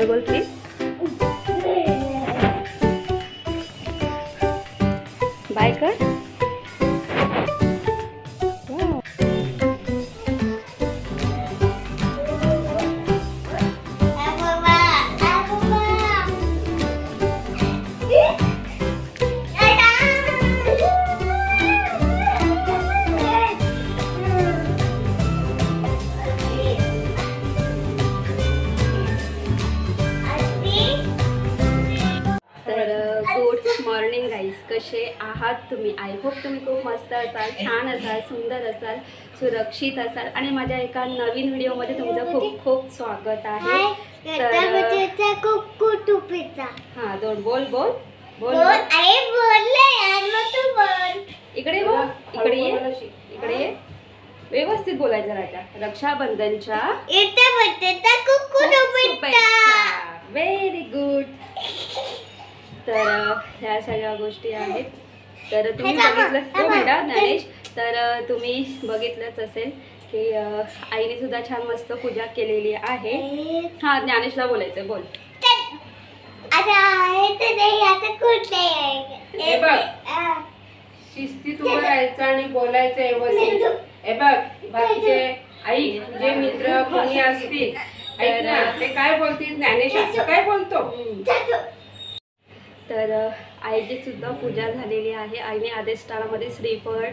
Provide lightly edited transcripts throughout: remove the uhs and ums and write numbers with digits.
बोल बोल please. Bye कर. गुड मॉर्निंग गाईज, कसे आहात तुम्ही? आय होप तुम्ही खूप मस्त असाल, छान असाल, सुंदर असाल, सुरक्षित असाल आणि माझ्या एका नवीन व्हिडिओमध्ये तुमचं खूप खूप स्वागत आहे. हां दोन बोल बोल बोल. इकडे बोल, इकडे ये, इकडे ये. व्यवस्थित बोलायचं राजा. रक्षाबंधनच्या व्हेरी गुड. तर ह्या सगळ्या गोष्टी आहेत. तर तुम्ही बघितलं बेटा ज्ञानेश, तर तुम्ही बघितलंच असेल की आईने सुद्धा छान मस्त पूजा केलेली आहे. हा ज्ञानेशला बोलायचं, बोल. हे बघ, शिस्तीत उभं राहायचं आणि बोलायचं व्यवस्थित. हे बघ, बाकीचे आई तुझे मित्र कोणी असतील तर ते काय बोलतील, ज्ञानेश असं काय बोलतो. तर आईची सुद्धा पूजा झालेली आहे. आईने अधिष्ठानामध्ये श्रीफळ,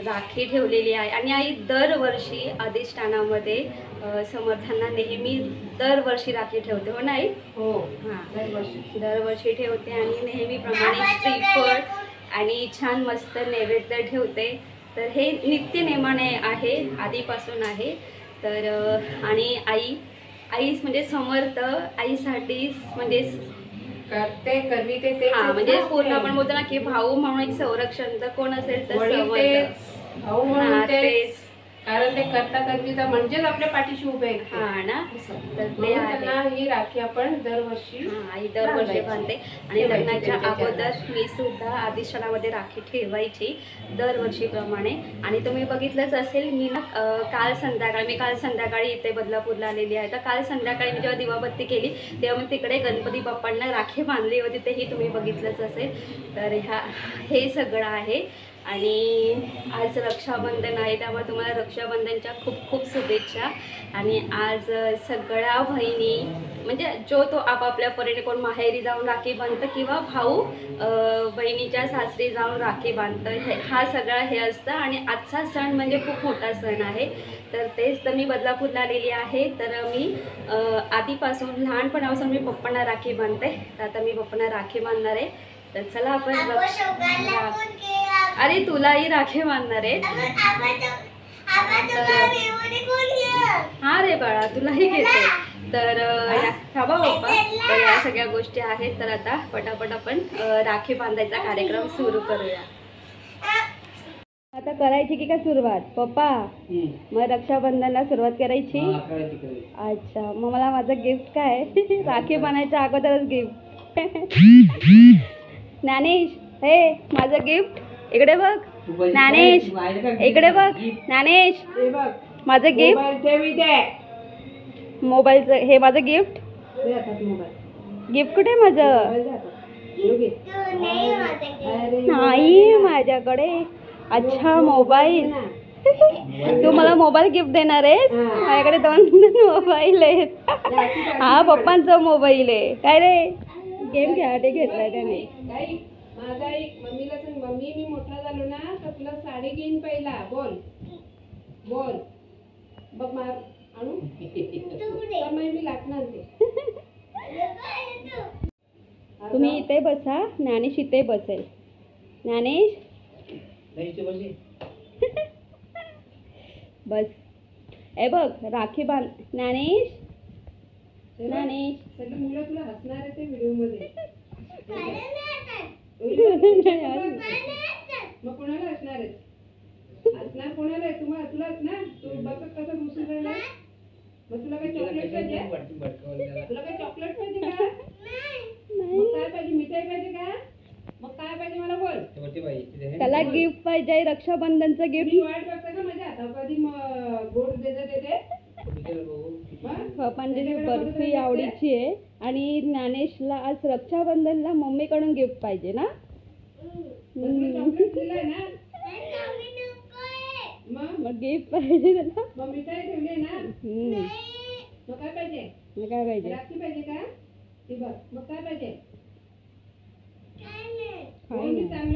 राखी ठेवलेली आहे आणि आई दरवर्षी अधिष्ठानामध्ये समर्थांना नेहमी दरवर्षी राखी ठेवते, हो ना आई? हो हां, दरवर्षी ठेवते आणि नेहमीप्रमाणे श्रीफळ आणि छान मस्त नैवेद्य ठेवते. तर हे नित्यनेमाने आहे, आधीपासून आहे. तर आणि आईच म्हणजे समर्थ आईसाठी म्हणजे करते करविते ते. हा म्हणजे पूर्ण आपण बोलतो ना की भाऊ म्हणून एक संरक्षण तर कोण असेल तर समर्थ. भाऊ म्हणून तेच, कारण ते करता करविता म्हणजेच आपल्या पाठीशी उभे आहेत. हा ना, तर ते त्यांना ही राखी आपण दरवर्षी आई दरवर्षी बांधते. आणि लग्नाच्या अगोदर मी सुद्धा अधिष्ठानामध्ये राखी ठेवायची दरवर्षीप्रमाणे. आणि तुम्ही बघितलंच असेल, मी ना काल संध्याकाळी इथे बदलापूरला आलेली आहे. तर काल संध्याकाळी मी जेव्हा दिवाबत्ती केली तेव्हा मी तिकडे गणपती बाप्पांना राखी बांधली होती, तेही तुम्ही बघितलंच असेल. तर हे सगळं आहे. आणि आज रक्षाबंधन आहे, त्यामुळे तुम्हाला रक्षाबंधनच्या खूप खूप शुभेच्छा. आणि आज सगळ्या बहिणी म्हणजे जो तो आपापल्या परीने, कोण माहेरी जाऊन राखी बांधतं किंवा भाऊ बहिणीच्या सासरी जाऊन राखी बांधतं. हा सगळा हे असतं. आणि आजचा सण म्हणजे खूप मोठा सण आहे. तर तेच तर मी बदलापूरला आलेली आहे. तर मी आधीपासून लहानपणापासून मी पप्पांना राखी बांधते. तर आता मी पप्पांना राखी बांधणार आहे. तर चला आपण अरे तुलाही राखी बांधणार आहे. हा रे बाळा, तुलाही घेते. तर थांबा बाप्पा. तर या सगळ्या गोष्टी आहेत. तर आता पटापट आपण राखी बांधायचा कार्यक्रम सुरू करूया. आता करायची की काय सुरुवात पप्पा? मग रक्षाबंधनला सुरुवात करायची. अच्छा, मग मला माझं गिफ्ट काय? राखी बांधायच्या अगोदरच गिफ्ट. ज्ञानेश, हे माझं गिफ्ट इकडे बघ. ज्ञानेश इकडे बघ. ज्ञानेश माझं गिफ्ट. मोबाईलचं हे माझं गिफ्ट. गिफ्ट कुठे माझं? नाही माझ्याकडे. अच्छा, मोबाईल. तू मला मोबाईल गिफ्ट देणार आहेस? माझ्याकडे 2 मोबाईल आहेत. हा पप्पांचा मोबाईल आहे. काय रे, गेम खेळायला घेतलाय त्याने. माझा एक मम्मीला सांग, मम्मी मी मोठा झालो ना तर तुला साडी घेईन पहिला. बोल बोल बघ मार आणू. मी लागणार ते. तुम्ही इथे बसा, ज्ञानेश इथे बसेल. ज्ञानेश बस. ए बघ राखी बांध. ज्ञानेश सगळी मुलं तुला हसणार आहे ते व्हिडिओ मध्ये. मग कोणाला असणार आहे? असणार कोणाला आहे? तुम्हाला तुला असणार. तू बघ कसं घुसून राहिला. मग तुला काही चॉकलेट पाहिजे? तुला काही चॉकलेट पाहिजे का? मग काय पाहिजे? मिठाई पाहिजे का? मग काय पाहिजे मला बोल. त्याला गिफ्ट पाहिजे, रक्षाबंधनचं गिफ्ट. वाट बघता का माझ्या हातात कधी गोड देते. पप्पांची बर्फी आवडीची आहे. आणि ज्ञानेशला आज रक्षाबंधनला मम्मीकडून गिफ्ट पाहिजे ना. चॉकलेट दिलंय ना मग गिफ्ट पाहिजे त्याला. मग मिठाई ठेवली ना. मग काय पाहिजे. मग काय पाहिजे. राखी पाहिजे का ती बघ. मग काय पाहिजे. काय नाही.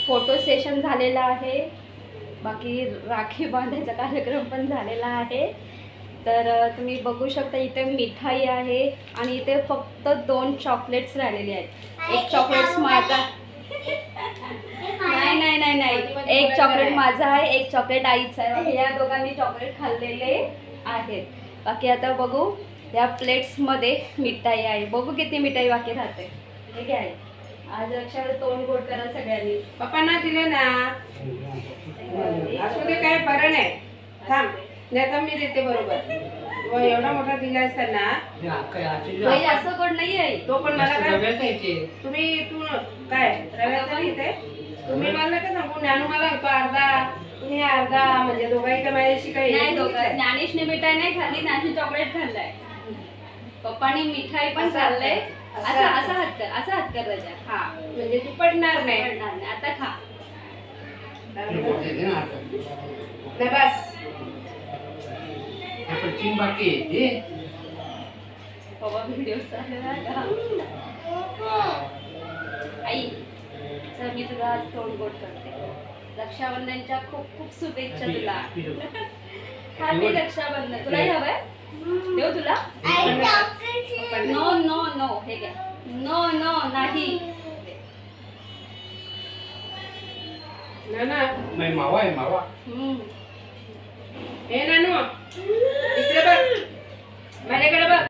फोटो सेशन झालेला आहे, बाकी राखी बांधायचा कार्यक्रम पण झालेला आहे. तर तुम्ही बघू शकता इथे मिठाई आहे आणि इथे फक्त 2 चॉकलेट्स राहिलेले आहेत. एक चॉकलेट्स माझा नाही, एक चॉकलेट माझा आहे, एक चॉकलेट आईचा आहे. या दोघांनी चॉकलेट खाल्लेले आहेत. बाकी आता बघू या प्लेट्समध्ये मिठाई आहे. बघू किती मिठाई बाकी राहते. ठीक आहे, आज रक्षाला तोंड गोड करा सगळ्यांनी. पप्पांना दिले ना, असू दे, काय बरं नाही. थांब, नाही तर मी देते बरोबर. एवढा मोठा दिला असताना असं गोड नाही आहे तो. पण मला काय तुम्ही तू काय रव्याचा घेते तुम्ही. मला का सांगू, ज्ञानू मला होतो अर्धा, तुम्ही अर्धा, म्हणजे दोघांनी का माझ्याशी काही नाही. ज्ञानेशने मिठाई नाही खाल्ली, ज्ञानेश चॉकलेट खाल्लाय. पप्पानी मिठाई पण खाल्लंय. असा हात कर राजा. हा, म्हणजे तू पडणार नाही. आता खा. नाही बस बाबा व्हिडिओ आई, तर मी तुला आज तोंड गोड करते. रक्षाबंधनच्या खूप खूप शुभेच्छा तुला. हॅपी रक्षाबंधन. तुलाही हवंय? देऊ तुला? नो नो नो, हे घ्या. नो नो नाही. नाना नाही मावा आहे मावा. हे नानू इकडे बघ, माझ्याकडे बघ.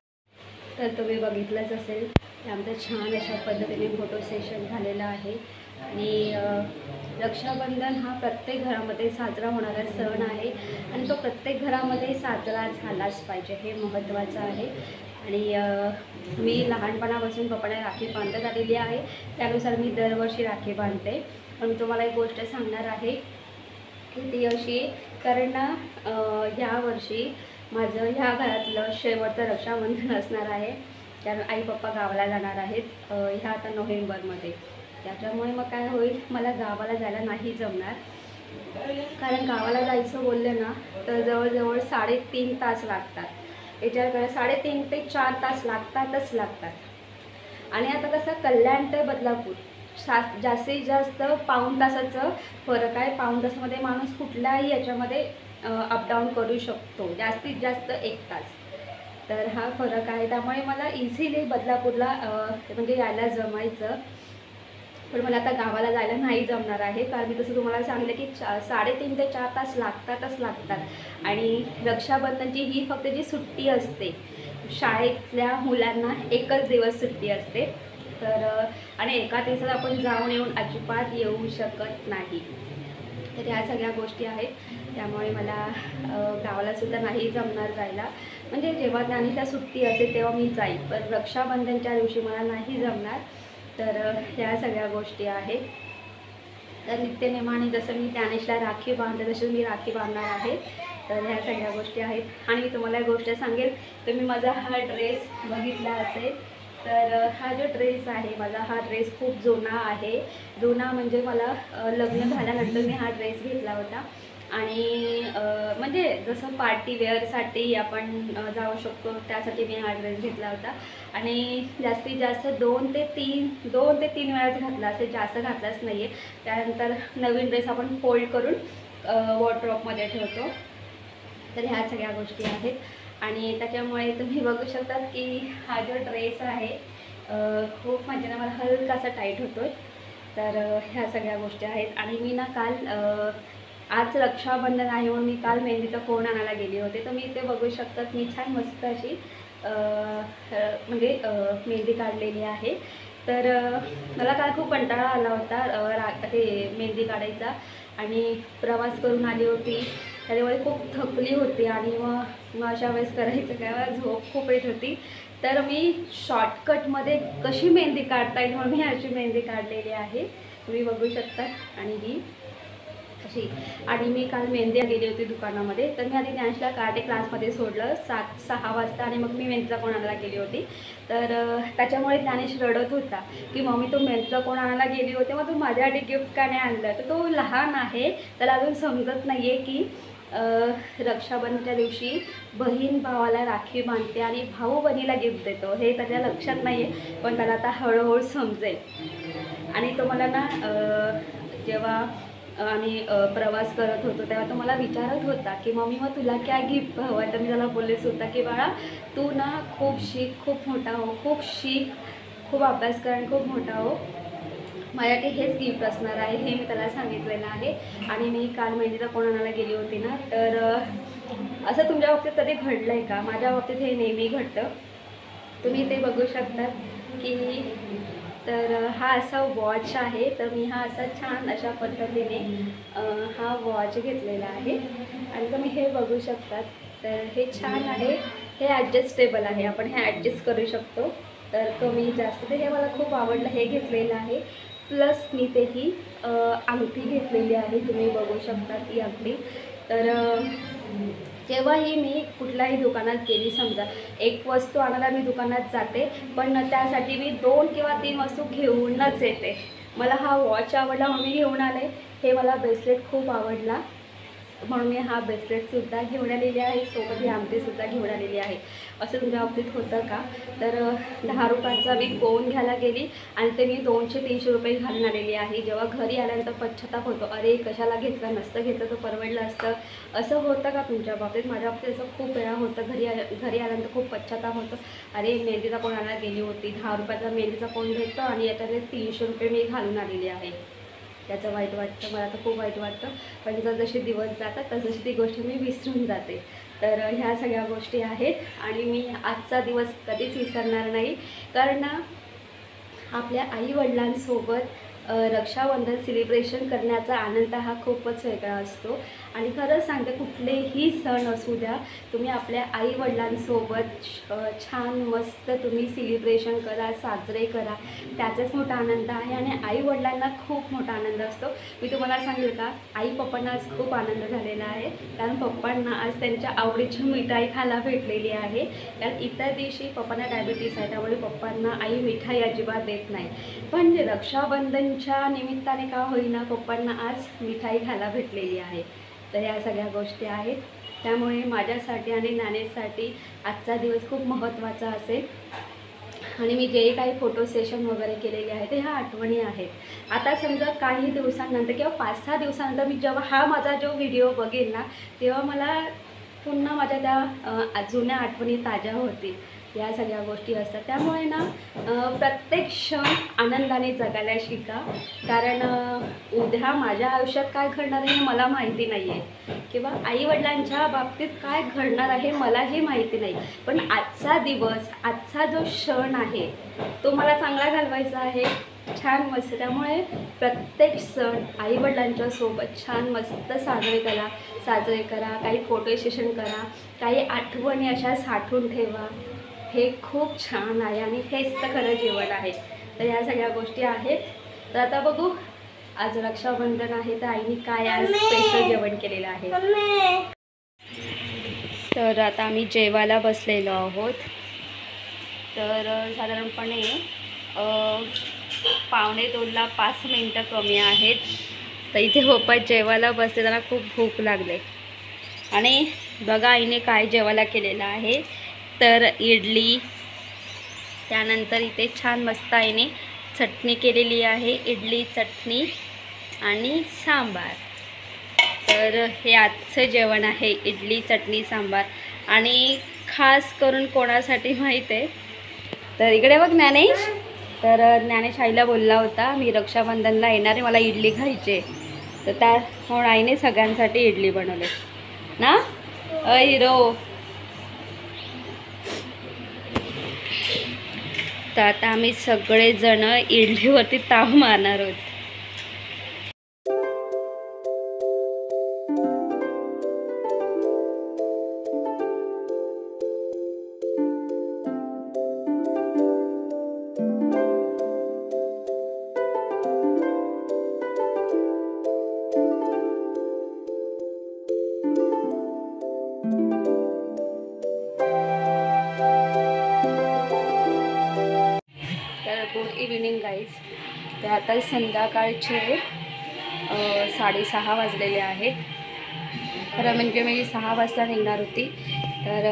तर तुम्ही बघितलंच असेल की आमचं छान अशा पद्धतीने फोटो सेशन झालेलं आहे. आणि रक्षाबंधन हा प्रत्येक घरामध्ये साजरा होणारा सण आहे आणि तो प्रत्येक घरामध्ये साजरा झालाच पाहिजे, हे महत्त्वाचं आहे. आणि मी लहानपणापासून पप्पाला राखी बांधत आलेली आहे, त्यानुसार मी दरवर्षी राखी बांधते. पण मी तुम्हाला एक गोष्ट सांगणार आहे की ती अशी, कारण ना ह्या वर्षी माझं ह्या घरातलं शेवटचं रक्षाबंधन असणार आहे. कारण आई पप्पा गावाला जाणार आहेत ह्या आता नोव्हेंबरमध्ये. त्याच्यामुळे मग काय होईल, मला गावाला जायला नाही जमणार. कारण गावाला जायचं बोललं ना तर जवळजवळ 3.5 तास लागतात. विचार करा, 3.5 ते 4 तास लागतात. आणि आता कसं कल्याण ते बदलापूर जास्तीत जास्त पाऊण तासाचं फरक आहे. पाऊण तासामध्ये माणूस कुठल्याही याच्यामध्ये अपडाऊन करू शकतो, जास्तीत जास्त 1 तास. तर हा फरक आहे. त्यामुळे मला इझिली बदलापूरला म्हणजे यायला जमायचं. पण मला आता गावाला जायला नाही जमणार आहे, कारण मी तसं तुम्हाला सांगितलं की 3.5 ते 4 तास लागतात. आणि रक्षाबंधनची ही फक्त जी सुट्टी असते, शाळेतल्या मुलांना एकच दिवस सुट्टी असते. तर आणि एका दिवसात आपण जाऊन येऊन अजिबात येऊ शकत नाही. तर ह्या सगळ्या गोष्टी आहेत. त्यामुळे मला गावालासुद्धा नाही जमणार जायला. म्हणजे जेव्हा ज्ञानीला सुट्टी असेल तेव्हा मी जाईल, पण रक्षाबंधनच्या दिवशी मला नाही जमणार. तर ह्या सगळ्या गोष्टी आहेत. तर नित्यनेमाने जसं मी ज्ञानेशला राखी बांधते तसं मी राखी बांधणार आहे. तर ह्या सगळ्या गोष्टी आहेत. आणि मी तुम्हाला एक गोष्ट सांगेल, तुम्ही माझा हा ड्रेस बघितला असेल, तर हा जो ड्रेस आहे माझा, हा ड्रेस खूप जुना आहे. जुना म्हणजे मला लग्न झाल्यानंतर मी हा ड्रेस घेतला होता. आणि म्हणजे जसं पार्टी वेअरसाठी आपण जाऊ शकतो त्यासाठी मी हा ड्रेस घेतला होता. आणि जास्तीत जास्त 2 ते 3 वेळाच घातला असेल, जास्त घातलाच नाही आहे. त्यानंतर नवीन ड्रेस आपण फोल्ड करून वॉर्डरोबमध्ये ठेवतो. तर ह्या सगळ्या गोष्टी आहेत. आणि त्याच्यामुळे तुम्ही बघू शकतात की हा जो ड्रेस आहे खूप म्हणजे ना मला हलकासा टाईट होतो आहे. तर ह्या सगळ्या गोष्टी आहेत. आणि मी ना काल आज रक्षाबंधन आहे म्हणून मी काल मेहंदीचा कोण आणायला गेले होते. तर मी ते बघू शकतात, मी छान मस्त अशी म्हणजे मेहंदी काढलेली आहे. तर मला काल खूप कंटाळा आला होता ते मेहंदी काढायचा. आणि प्रवास करून आली होती, त्याच्यामुळे खूप थकली होती. आणि मग अशा वेळेस करायचं काय, मला झोप खूप येत होती. तर मी शॉर्टकटमध्ये कशी मेहंदी काढता येईल म्हणून मी अशी मेहंदी काढलेली आहे, तुम्ही बघू शकता. आणि ही अशी. आणि मी काल मेहंदी गेली होती दुकानामध्ये. तर मी आधी ज्ञानेशला कराटे क्लासमध्ये सोडलं 6 वाजता आणि मग मी मेहंदीचा कोण आणायला गेली होती. तर त्याच्यामुळे ज्ञानेश रडत होता की मम्मी तू मेहंदीचा कोण आणायला गेली होती, मग तू माझ्यासाठी गिफ्ट का नाही आणलं. तर तो लहान आहे, त्याला अजून समजत नाही आहे की रक्षाबंधनच्या दिवशी बहीण भावाला राखी बांधते आणि भाऊ बहिणीला गिफ्ट देतो, हे त्याच्या लक्षात नाही आहे. पण त्याला आता हळूहळू समजेल. आणि तो मला ना जेव्हा आम्ही प्रवास करत होतो तेव्हा तो मला विचारत होता की मम्मी मग तुला काय गिफ्ट हवं आहे. तर मी त्याला बोललेच होता की बाळा तू ना खूप शिक, खूप मोठा हो, खूप शिक, खूप अभ्यास कर आणि खूप मोठा हो, माझ्यासाठी हेच गिफ्ट असणार आहे, हे मी त्याला सांगितलेलं आहे. आणि मी काल मेहंदीचा कोण आणायला गेली होती ना, तर असं तुमच्या बाबतीत कधी घडलं आहे का? माझ्या बाबतीत हे नेहमी घडतं. तुम्ही ते बघू शकता की तर हा असा वॉच आहे. तर मी हा असा छान अशा पद्धतीने हा वॉच घेतलेला आहे. आणि तुम्ही हे बघू शकतात, तर हे छान आहे. हे ॲडजस्टेबल आहे, आपण हे ॲडजस्ट करू शकतो. तर कमी जास्त, तर हे मला खूप आवडलं, हे घेतलेलं आहे. प्लस मी ते ही अंगठी घेतलेली आहे, तुम्ही बघू शकता ती अंगठी. तर जेव्हाही मी कुठल्याही दुकानात गेली, समजा एक वस्तू आणायला मी दुकानात जाते, पण त्यासाठी मी 2 किंवा 3 वस्तू घेऊनच येते. मला हा वॉच आवडला म्हणून मी घेऊन आले. हे मला ब्रेसलेट खूप आवडला म्हणून मी हा ब्रेसलेटसुद्धा घेऊन आलेली आहे. सोबत ही अंगठीसुद्धा घेऊन आलेली आहे. असं तुमच्या बाबतीत होतं का? तर 10 रुपयाचा मी कोण घ्यायला गेली आणि ते मी 200-300 रुपये घालून आलेली आहे. जेव्हा घरी आल्यानंतर पश्चाताप होतो, अरे कशाला घेतलं, नसतं घेतलं तर परवडलं असतं. असं होतं का तुमच्या बाबतीत? माझ्या बाबतीत असं खूप वेळा होतं. घरी आल्यानंतर खूप पश्चाताप होतो, अरे मेहंदीचा कोण आणायला गेली होती, 10 रुपयाचा मेहंदीचा कोण भेटतो आणि याच्यात 300 रुपये मी घालून आलेली आहे. त्याचं वाईट वाटतं, मला तर खूप वाईट वाटतं. पण जसे दिवस जातात तसं ती गोष्ट मी विसरून जाते. तर ह्या सगळ्या गोष्टी आहेत आणि मी आजचा दिवस कधीच विसरणार नाही. कारण ना आपल्या आईवडिलांसोबत रक्षाबंधन सेलिब्रेशन करण्याचा आनंद हा खूपच वेगळा असतो. आणि खरंच सांगते, कुठलेही सण असू द्या, तुम्ही आपल्या आईवडिलांसोबत छान मस्त तुम्ही सेलिब्रेशन करा, साजरे करा, त्याचाच मोठा आनंद आहे. आणि आईवडिलांना खूप मोठा आनंद असतो. मी तुम्हाला सांगेल का, आई पप्पांना आज खूप आनंद झालेला आहे. कारण पप्पांना आज त्यांच्या आवडीची मिठाई खायला भेटलेली आहे. कारण इतर दिवशी पप्पांना डायबिटीस आहे, त्यामुळे पप्पांना आई मिठाई अजिबात देत नाही. पण रक्षाबंधनच्या निमित्ताने का होईना पप्पांना आज मिठाई खायला भेटलेली आहे. तर या सगळ्या गोष्टी आहेत. त्यामुळे माझ्यासाठी आणि ज्ञानेशसाठी आजचा दिवस खूप महत्त्वाचा असेल. आणि मी जे काही फोटो सेशन वगैरे केलेले आहेत ह्या आठवणी आहेत. आता समजा काही दिवसांनंतर किंवा 5-6 दिवसानंतर मी जेव्हा हा माझा जो व्हिडिओ बघेन ना, तेव्हा मला पुन्हा माझ्या त्या जुन्या आठवणी ताज्या होतील. या सगळ्या गोष्टी असतात. त्यामुळे ना प्रत्येक क्षण आनंदाने जगायला शिका. कारण उद्या माझ्या आयुष्यात काय घडणार आहे हे मला माहिती नाही आहे, किंवा आईवडिलांच्या बाबतीत काय घडणार आहे मलाही माहिती नाही. पण आजचा दिवस, आजचा जो क्षण आहे तो मला चांगला घालवायचा आहे, छान मस्त. त्यामुळे प्रत्येक सण आईवडिलांच्या सोबत छान मस्त साजरे करा. काही फोटो सेशन करा, काही आठवणी अशा साठवून ठेवा. हे खूप छान आहे आणि हेच तर खरं जीवन आहे. तर या सगळ्या गोष्टी आहेत. तर आता बघू, आज रक्षाबंधन आहे तर आईने काय आज स्पेशल जेवण केलेलं आहे. तर आता आम्ही जेवायला बसलेलो आहोत. तर साधारणपणे 1:45ला 5 मिनटं कमी आहेत. तर इथे पप्पा जेवायला बसले, त्यांना खूप भूक लागले. आणि बघा आईने काय जेवायला केलेलं आहे. तर इडली, त्यानंतर इथे छान मस्त आईने चटणी केलेली आहे, इडली चटणी आणि सांबार. तर हे आजचं जेवण आहे, इडली चटणी सांबार. आणि खास करून कोणासाठी माहीत आहे, तर इकडे बघ ज्ञानेश. तर ज्ञानेश आईला बोलला होता मी रक्षाबंधनला येणार आहे, मला इडली खायची. तर त्या म्हणून आईने सगळ्यांसाठी इडली बनवली ना. हिरो. तर आता आम्ही सगळेजण इडलीवरती ताव मारणार आहोत. Good evening guys. तर आता संध्याकाळचे 6:30 वाजलेले आहेत. खरं म्हणजे मी 6 वाजता निघणार होती, तर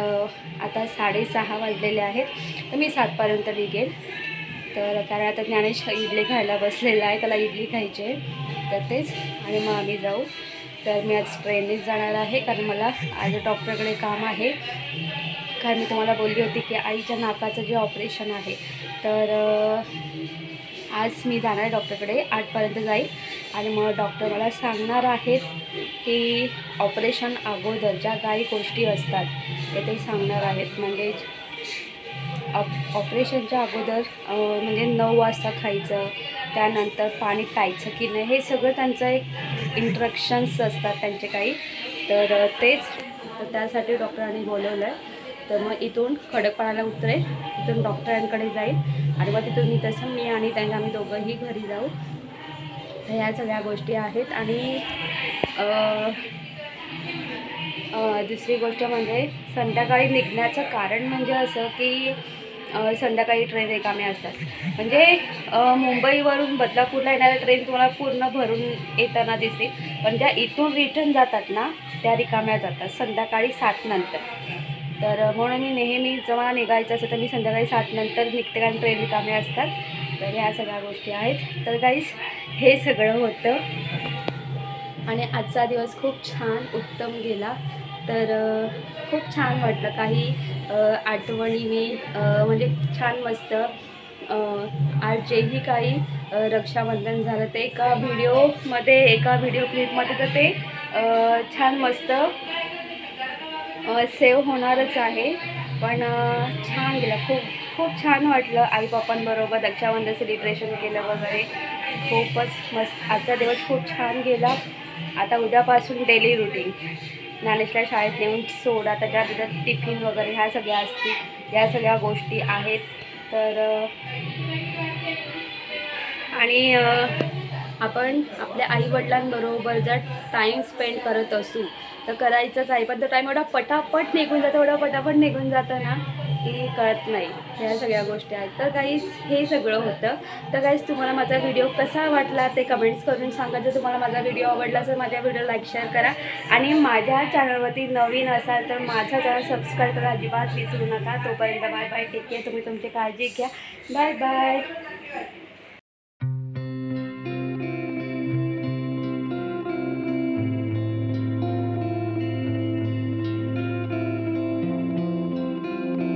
आता 6:30 वाजलेले आहेत. तर मी 7पर्यंत निघेल. तर कारण आता ज्ञानेश इडली खायला बसलेला आहे, त्याला इडली खायची आहे. तर तेच, आणि मग आम्ही जाऊ. तर मी आज ट्रेननेच जाणार आहे, कारण मला आज डॉक्टरकडे काम आहे. कारण मी तुम्हाला बोलली होती की आईच्या नाकाचं जे ऑपरेशन आहे, तर आज मी जाणार आहे डॉक्टरकडे. 8पर्यंत जाईल आणि मग डॉक्टर मला सांगणार आहेत की ऑपरेशन अगोदर ज्या काही गोष्टी असतात ते सांगणार आहेत. म्हणजे ऑपरेशनच्या अगोदर म्हणजे 9 वाजता खायचं, त्यानंतर पाणी प्यायचं की नाही, हे सगळं त्यांचं एक इंस्ट्रक्शन्स असतात त्यांचे काही. तर तेच, तर त्यासाठी डॉक्टरांनी बोलवलं आहे. तर मग इथून खडकपाड्याला उतरेल, इथून डॉक्टरांकडे जाईल आणि मग तिथून मी आणि त्यांना आम्ही दोघंही घरी जाऊ. तर ह्या सगळ्या गोष्टी आहेत. आणि दुसरी गोष्ट म्हणजे संध्याकाळी निघण्याचं कारण म्हणजे असं की संध्याकाळी ट्रेन रिकामे असतात. म्हणजे मुंबईवरून बदलापूरला येणाऱ्या ट्रेन तुम्हाला पूर्ण भरून येताना दिसतील, पण ज्या इथून रिटर्न जातात ना त्या रिकाम्या जातात संध्याकाळी 7 नंतर. तर म्हणून मी नेहमी जेव्हा निघायचं असेल तर मी संध्याकाळी 7 नंतर निघते, कारण ट्रेन रिकामे असतात. तर ह्या सगळ्या गोष्टी आहेत. तर गाईज, हे सगळं होतं आणि आजचा दिवस खूप छान उत्तम गेला. तर खूप छान वाटलं. काही आठवणी मी म्हणजे छान मस्त आज जेही काही रक्षाबंधन झालं ते एका व्हिडिओ क्लिपमध्ये तर ते छान मस्त सेव्ह होणारच आहे. पण छान गेला, खूप छान वाटलं. आई बापांबरोबर रक्षाबंधन सेलिब्रेशन केलं वगैरे, खूपच मस्त. आजचा दिवस खूप छान गेला. आता उद्यापासून डेली रुटीन, ज्ञानेशला शाळेत नेऊन सोडा, त्याच्यात टिफिन वगैरे ह्या सगळ्या असतील, या सगळ्या गोष्टी आहेत. तर आणि आपण आपल्या आईवडिलांबरोबर जर टाईम स्पेंड करत असू तर करायचंच आहे. पण तो टाईम एवढा पटापट निघून जातं ना की कळत नाही. ह्या सगळ्या गोष्टी आहेत. तर गाईज हे सगळं होतं. तर गाईज तुम्हाला माझा व्हिडिओ कसा वाटला ते कमेंट्स करून सांगा. जर तुम्हाला माझा व्हिडिओ आवडला तर माझ्या व्हिडिओ लाईक शेअर करा. आणि माझ्या चॅनलवरती नवीन असाल तर माझा चॅनल सबस्क्राईब करा अजिबात विसरू नका. तोपर्यंत बाय बाय, टेक केअर. तुम्ही तुमची काळजी घ्या. Bye bye.